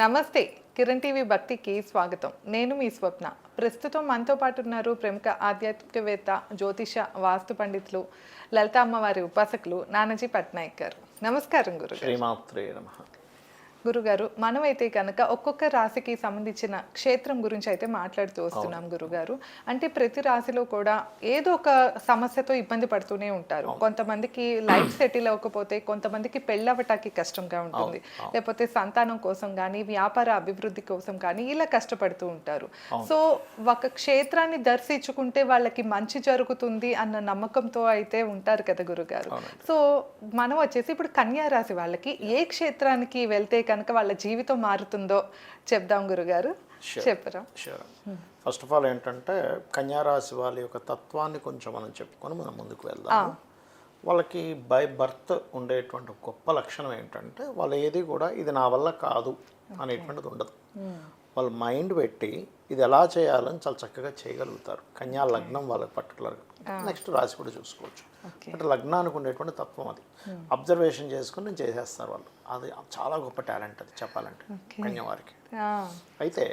నమస్తే. కిరణ్ టీవీ భక్తికి స్వాగతం. నేను మీ స్వప్న. ప్రస్తుతం మనతో పాటు ఉన్నారు ప్రముఖ ఆధ్యాత్మికవేత్త, జ్యోతిష, వాస్తు పండితులు, లలిత అమ్మవారి ఉపాసకులు నానాజీ పట్నాయక్ గారు. నమస్కారం గురుగారు. శ్రీమాత్రే నమః. గురుగారు, మనమైతే కనుక ఒక్కొక్క రాశికి సంబంధించిన క్షేత్రం గురించి అయితే మాట్లాడుతూ వస్తున్నాం గురుగారు. అంటే ప్రతి రాశిలో కూడా ఏదో ఒక సమస్యతో ఇబ్బంది పడుతూనే ఉంటారు. కొంతమందికి లైఫ్ సెటిల్ అవ్వకపోతే, కొంతమందికి పెళ్ళవటానికి కష్టంగా ఉంటుంది, లేకపోతే సంతానం కోసం కానీ, వ్యాపార అభివృద్ధి కోసం కానీ ఇలా కష్టపడుతూ ఉంటారు. సో ఒక క్షేత్రాన్ని దర్శించుకుంటే వాళ్ళకి మంచి జరుగుతుంది అన్న నమ్మకంతో అయితే ఉంటారు కదా గురుగారు. సో మనం వచ్చేసి ఇప్పుడు కన్యా రాశి వాళ్ళకి ఏ క్షేత్రానికి వెళ్తే కనుక వాళ్ళ జీవితం మారుతుందో చెప్దాం గురుగారు. చెప్పరా? ఫస్ట్ ఆఫ్ ఆల్ ఏంటంటే కన్యారాశి వాళ్ళ యొక్క తత్వాన్ని కొంచెం మనం చెప్పుకొని మనం ముందుకు వెళ్దాం. వాళ్ళకి బై బర్త్ ఉండేటువంటి గొప్ప లక్షణం ఏంటంటే వాళ్ళు ఏది కూడా ఇది నా వల్ల కాదు అనేటువంటిది ఉండదు. వాళ్ళు మైండ్ పెట్టి ఇది ఎలా చేయాలని చాలా చక్కగా చేయగలుగుతారు. కన్యా లగ్నం వాళ్ళకి పర్టికులర్గా. నెక్స్ట్ రాశి కూడా చూసుకోవచ్చు. అంటే లగ్నానికి ఉండేటువంటి తత్వం అది అబ్జర్వేషన్ చేసుకుని నేను చేసేస్తారు వాళ్ళు. అది చాలా గొప్ప టాలెంట్ అది చెప్పాలంటే కన్యవారికి. అయితే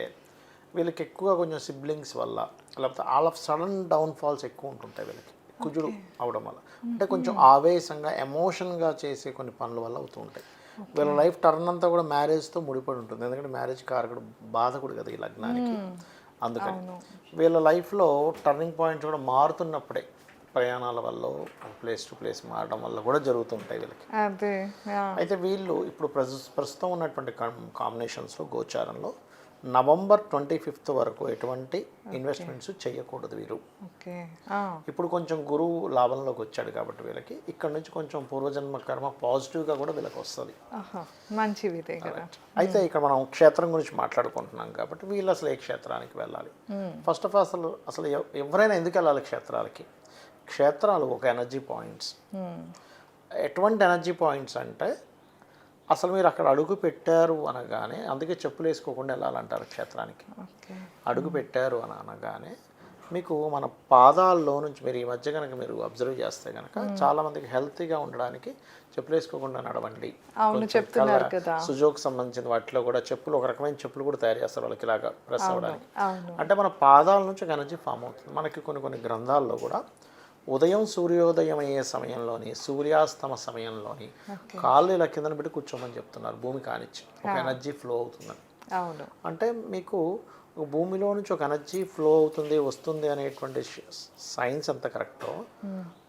వీళ్ళకి ఎక్కువగా కొంచెం సిబ్లింగ్స్ వల్ల లేకపోతే ఆల్ ఆఫ్ సడన్ డౌన్ఫాల్స్ ఎక్కువ ఉంటుంటాయి వీళ్ళకి కుజుడు అవడం వల్ల. అంటే కొంచెం ఆవేశంగా ఎమోషన్గా చేసే కొన్ని పనుల వల్ల అవుతూ ఉంటాయి. వీళ్ళ లైఫ్ టర్న్ అంతా కూడా మ్యారేజ్తో ముడిపడి ఉంటుంది. ఎందుకంటే మ్యారేజ్ కారకుడు బాధకుడు కదా ఈ లగ్నానికి. అందుకని వీళ్ళ లైఫ్లో టర్నింగ్ పాయింట్స్ కూడా మారుతున్నప్పుడే ప్రయాణాల వల్ల ప్లేస్ టు ప్లేస్ మారడం వల్ల కూడా జరుగుతుంటాయి వీళ్ళకి. అయితే వీళ్ళు ఇప్పుడు ప్రస్తుతం ఉన్నటువంటి కాంబినేషన్స్లో గోచారంలో నవంబర్ 25 వరకు ఎటువంటి ఇన్వెస్ట్మెంట్స్ చేయకూడదు వీరు. ఇప్పుడు కొంచెం గురువు లాభంలోకి వచ్చాడు కాబట్టి వీళ్ళకి ఇక్కడ నుంచి కొంచెం పూర్వజన్మ కర్మ పాజిటివ్గా కూడా వీళ్ళకి వస్తుంది. మంచిది. అయితే ఇక్కడ మనం క్షేత్రం గురించి మాట్లాడుకుంటున్నాం కాబట్టి వీళ్ళు అసలు ఏ క్షేత్రానికి వెళ్ళాలి? ఫస్ట్ ఆఫ్ ఆల్ అసలు ఎవరైనా ఎందుకు వెళ్ళాలి క్షేత్రాలకి? క్షేత్రాలు ఒక ఎనర్జీ పాయింట్స్. ఎటువంటి ఎనర్జీ పాయింట్స్ అంటే అసలు మీరు అక్కడ అడుగు పెట్టారు అనగానే, అందుకే చెప్పులు వేసుకోకుండా వెళ్ళాలంటారు క్షేత్రానికి. అడుగు పెట్టారు అని అనగానే మీకు మన పాదాల్లో నుంచి మీరు ఈ మధ్య కనుక మీరు అబ్జర్వ్ చేస్తే కనుక చాలా మందికి హెల్తీగా ఉండడానికి చెప్పులు వేసుకోకుండా నడవండి. సుజోక్ సంబంధించిన వాటిలో కూడా చెప్పులు ఒక రకమైన చెప్పులు కూడా తయారు చేస్తారు వాళ్ళకి ఇలాగా ప్రెస్ అవ్వడానికి. అంటే మన పాదాల నుంచి ఒక ఎనర్జీ ఫామ్ అవుతుంది. మనకి కొన్ని గ్రంథాల్లో కూడా ఉదయం సూర్యోదయం అయ్యే సమయంలోని, సూర్యాస్తమ సమయంలోని కాళ్ళు ఇలా కిందన పెట్టి కూర్చోమని చెప్తున్నారు. భూమి కానిచ్చి ఒక ఎనర్జీ ఫ్లో అవుతుందని. అంటే మీకు భూమిలో నుంచి ఒక ఎనర్జీ ఫ్లో అవుతుంది వస్తుంది అనేటువంటి సైన్స్ ఎంత కరెక్టో,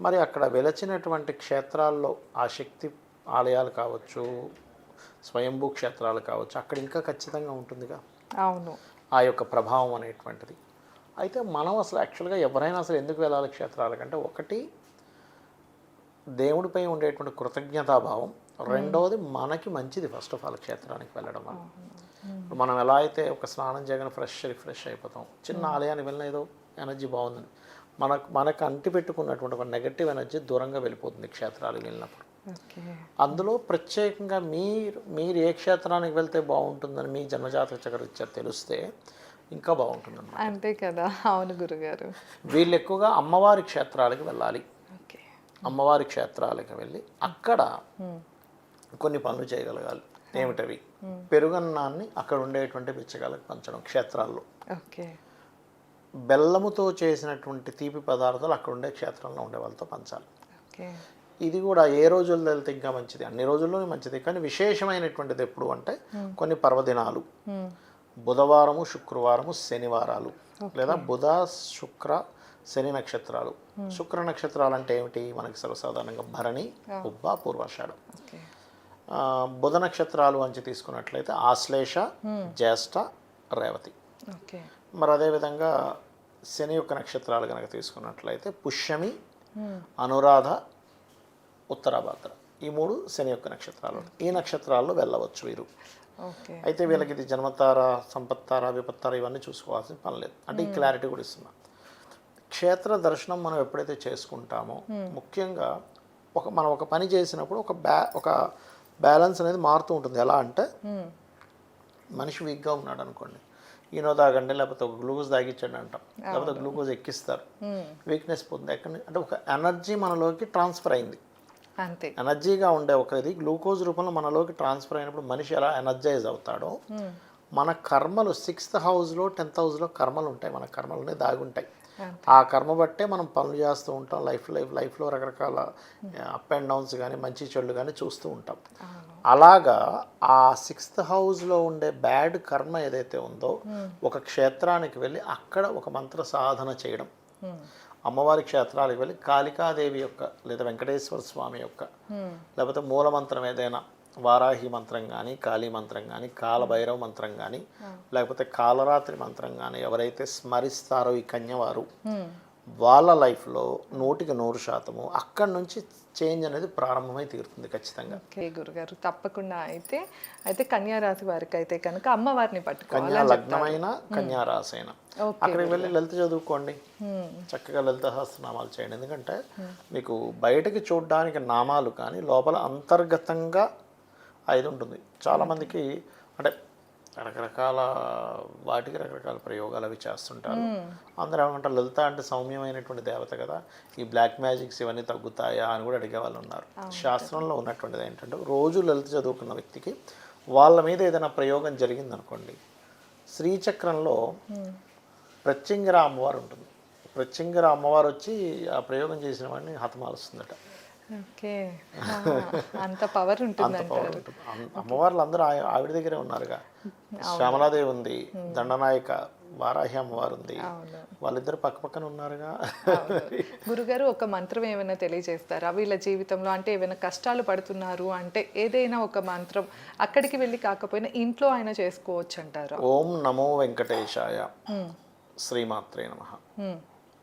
మరి అక్కడ వెలచినటువంటి క్షేత్రాల్లో ఆ శక్తి ఆలయాలు కావచ్చు, స్వయంభూ క్షేత్రాలు కావచ్చు, అక్కడ ఇంకా ఖచ్చితంగా ఉంటుందిగా ఆ యొక్క ప్రభావం అనేటువంటిది. అయితే మనం అసలు యాక్చువల్గా ఎవరైనా అసలు ఎందుకు వెళ్ళాలి క్షేత్రాలకంటే, ఒకటి దేవుడిపై ఉండేటువంటి కృతజ్ఞతాభావం, రెండవది మనకి మంచిది ఫస్ట్ ఆఫ్ ఆల్ క్షేత్రానికి వెళ్ళడం వల్ల. మనం ఎలా అయితే ఒక స్నానం చేయగానే రిఫ్రెష్ అయిపోతాం, చిన్న ఆలయానికి వెళ్ళిన ఏదో ఎనర్జీ బాగుందని మనకు అంటి పెట్టుకున్నటువంటి ఒక నెగటివ్ ఎనర్జీ దూరంగా వెళ్ళిపోతుంది క్షేత్రాలకు వెళ్ళినప్పుడు. అందులో ప్రత్యేకంగా మీరు ఏ క్షేత్రానికి వెళ్తే బాగుంటుందని మీ జన్మజాతక చక్రరీత్యా తెలిస్తే ఇంకా బాగుంటుంది. అంతే కదా. అవును గురుగారు. వీళ్ళు ఎక్కువగా అమ్మవారి క్షేత్రాలకు వెళ్ళాలి. అమ్మవారి క్షేత్రాలకు వెళ్ళి అక్కడ కొన్ని పనులు చేయగలగాలి. ఏమిటవి? పెరుగన్నాన్ని అక్కడ ఉండేటువంటి బిచ్చగాళ్ళకి పంచడం క్షేత్రాల్లో. బెల్లముతో చేసినటువంటి తీపి పదార్థాలు అక్కడ ఉండే క్షేత్రంలో ఉండే వాళ్ళతో పంచాలి. ఇది కూడా ఏ రోజుల్లో వెళ్తే ఇంకా మంచిది, అన్ని రోజుల్లోనే మంచిది. కానీ విశేషమైనటువంటిది ఎప్పుడు అంటే కొన్ని పర్వదినాలు, బుధవారము, శుక్రవారము, శనివారాలు, లేదా బుధ, శుక్ర, శని నక్షత్రాలు. శుక్ర నక్షత్రాలు అంటే ఏమిటి? మనకి సర్వసాధారణంగా భరణి, ఉబ్బ, పూర్వాషాఢం. బుధ నక్షత్రాలు అని తీసుకున్నట్లయితే ఆశ్లేష, జ్యేష్ఠ, రేవతి. మరి అదేవిధంగా శని యొక్క నక్షత్రాలు కనుక తీసుకున్నట్లయితే పుష్యమి, అనురాధ, ఉత్తరాభాద్ర. ఈ మూడు శని యొక్క నక్షత్రాలు. ఈ నక్షత్రాల్లో వెళ్ళవచ్చు వీరు. అయితే వీళ్ళకి ఇది జన్మతార, సంపత్తార, విపత్తార ఇవన్నీ చూసుకోవాల్సిన పని లేదు. అంటే ఈ క్లారిటీ కూడా ఇస్తున్నా. క్షేత్ర దర్శనం మనం ఎప్పుడైతే చేసుకుంటామో, ముఖ్యంగా మనం ఒక పని చేసినప్పుడు ఒక బ్యాలెన్స్ అనేది మారుతూ ఉంటుంది. ఎలా అంటే మనిషి వీక్గా ఉన్నాడు అనుకోండి, ఈనో తాగండి, లేకపోతే ఒక గ్లూకోజ్ తాగించండి అంటాం, లేకపోతే గ్లూకోజ్ ఎక్కిస్తారు, వీక్నెస్ పోతుంది. ఎక్కడ అంటే ఒక ఎనర్జీ మనలోకి ట్రాన్స్ఫర్ అయింది. అంతే. ఎనర్జీగా ఉండే ఒకది గ్లూకోజ్ రూపంలో మనలోకి ట్రాన్స్ఫర్ అయినప్పుడు మనిషి ఎలా ఎనర్జైజ్ అవుతాడో, మన కర్మలు 6th హౌస్లో 10th హౌస్లో కర్మలు ఉంటాయి, మన కర్మలనే దాగి ఉంటాయి. ఆ కర్మ బట్టే మనం పనులు చేస్తూ ఉంటాం. లైఫ్లో రకరకాల అప్ అండ్ డౌన్స్ కానీ మంచి చెడులు కానీ చూస్తూ ఉంటాం. అలాగా ఆ 6th హౌస్లో ఉండే బ్యాడ్ కర్మ ఏదైతే ఉందో ఒక క్షేత్రానికి వెళ్ళి అక్కడ ఒక మంత్ర సాధన చేయడం, అమ్మవారి క్షేత్రాలకు వెళ్ళి కాళికాదేవి యొక్క లేదా వెంకటేశ్వర స్వామి యొక్క లేకపోతే మూల మంత్రం ఏదైనా వారాహి మంత్రం కానీ కాళీ మంత్రం కానీ కాలభైరవ మంత్రం కానీ లేకపోతే కాలరాత్రి మంత్రం కానీ ఎవరైతే స్మరిస్తారో ఈ కన్యవారు వాళ్ళ లైఫ్లో 100% అక్కడి నుంచి చేంజ్ అనేది ప్రారంభమై తీరుతుంది ఖచ్చితంగా. ఓకే గురుగారు, తప్పకుండా. అయితే కన్యా రాశి వారికి అయితే కనుక అమ్మవారిని పట్టుకోవాలి. కన్యా లగ్నమైన కన్యా రాశి అయినా అక్కడికి వెళ్ళి లలిత చదువుకోండి, చక్కగా లలిత సహస్రనామాలు చేయండి. ఎందుకంటే మీకు బయటకి చూడడానికి నామాలు కానీ లోపల అంతర్గతంగా ఇది ఉంటుంది. చాలామందికి అంటే రకరకాల వాటికి రకరకాల ప్రయోగాలు అవి చేస్తుంటారు. అందరూ ఏమంటారు లలిత అంటే సౌమ్యమైనటువంటి దేవత కదా, ఈ బ్లాక్ మ్యాజిక్స్ ఇవన్నీ తగ్గుతాయా అని కూడా అడిగే వాళ్ళు ఉన్నారు. శాస్త్రంలో ఉన్నటువంటిది ఏంటంటే రోజు లలిత చదువుకున్న వ్యక్తికి వాళ్ళ మీద ఏదైనా ప్రయోగం జరిగిందనుకోండి, శ్రీచక్రంలో ప్రత్యంగిర అమ్మవారు ఉంటుంది. ప్రత్యంగిర అమ్మవారు వచ్చి ఆ ప్రయోగం చేసిన వాడిని హతమాలుస్తుందట. ఓకే, అంత పవర్ ఉంటుంది. అమ్మవార్లు అందరూ ఆవిడ దగ్గరే ఉన్నారుగా. శ్యామలాదేవి ఉంది, దండనాయక వారాహి అమ్మవారు ఉంది, వాళ్ళిద్దరు పక్కపక్కన ఉన్నారుగా. గురుగారు, ఒక మంత్రం ఏమైనా తెలియజేస్తారా వీళ్ళ జీవితంలో? అంటే ఏమైనా కష్టాలు పడుతున్నారు అంటే ఏదైనా ఒక మంత్రం అక్కడికి వెళ్ళి కాకపోయినా ఇంట్లో ఆయన చేసుకోవచ్చు అంటారా? ఓం నమో వెంకటేశాయ, శ్రీమాత్రే నమః,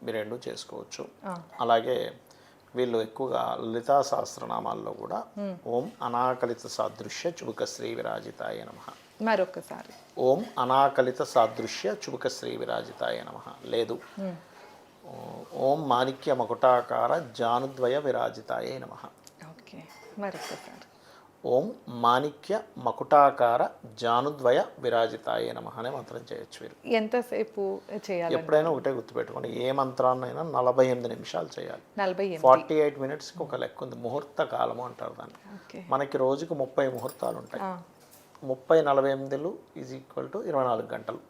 మీరు రెండు చేసుకోవచ్చు. అలాగే వీళ్ళు ఎక్కువగా లలితా సహస్రనామాల్లో కూడా ఓం అనాకలిత సాదృశ్య చుబుక శ్రీ విరాజితాయ నమః, మరొకసారి ఓం అనాకలిత సాదృశ్య చుబుక శ్రీ విరాజితాయ నమః, లేదు ఓం మాణిక్య మకుటాకార జానుద్వయ విరాజితాయ నమః. ఓకే, మరొకసారి ఓం మాణిక్య మకుటాకార జానుద్వయ విరాజితాయ నమః అనే మంత్రం చేయొచ్చు. వీరు ఎంతసేపు చేయాలి? ఎప్పుడైనా ఒకటే గుర్తుపెట్టుకోండి, ఏ మంత్రాన్నైనా 48 నిమిషాలు చేయాలి. 48 మినిట్స్కి ఒక లెక్క ఉంది, ముహూర్త కాలము అంటారు దాన్ని. మనకి రోజుకు 30 ముహూర్తాలు ఉంటాయి. 30 × 48 = 24 గంటలు.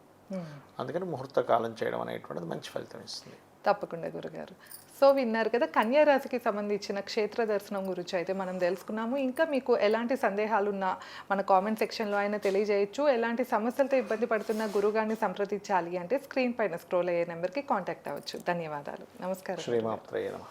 అందుకని ముహూర్త కాలం చేయడం అనేటువంటిది మంచి ఫలితం ఇస్తుంది. తప్పకుండా గురుగారు. సో విన్నారు కదా, కన్యా రాశికి సంబంధించిన క్షేత్ర దర్శనం గురించి అయితే మనం తెలుసుకున్నాము. ఇంకా మీకు ఎలాంటి సందేహాలు ఉన్నా మన కామెంట్ సెక్షన్లో అయినా తెలియజేయచ్చు. ఎలాంటి సమస్యలతో ఇబ్బంది పడుతున్న గురుగారిని సంప్రదించాలి అంటే స్క్రీన్ పైన స్క్రోల్ అయ్యే నెంబర్కి కాంటాక్ట్ అవ్వచ్చు. ధన్యవాదాలు. నమస్కారం. శ్రీమాత్రే నమః.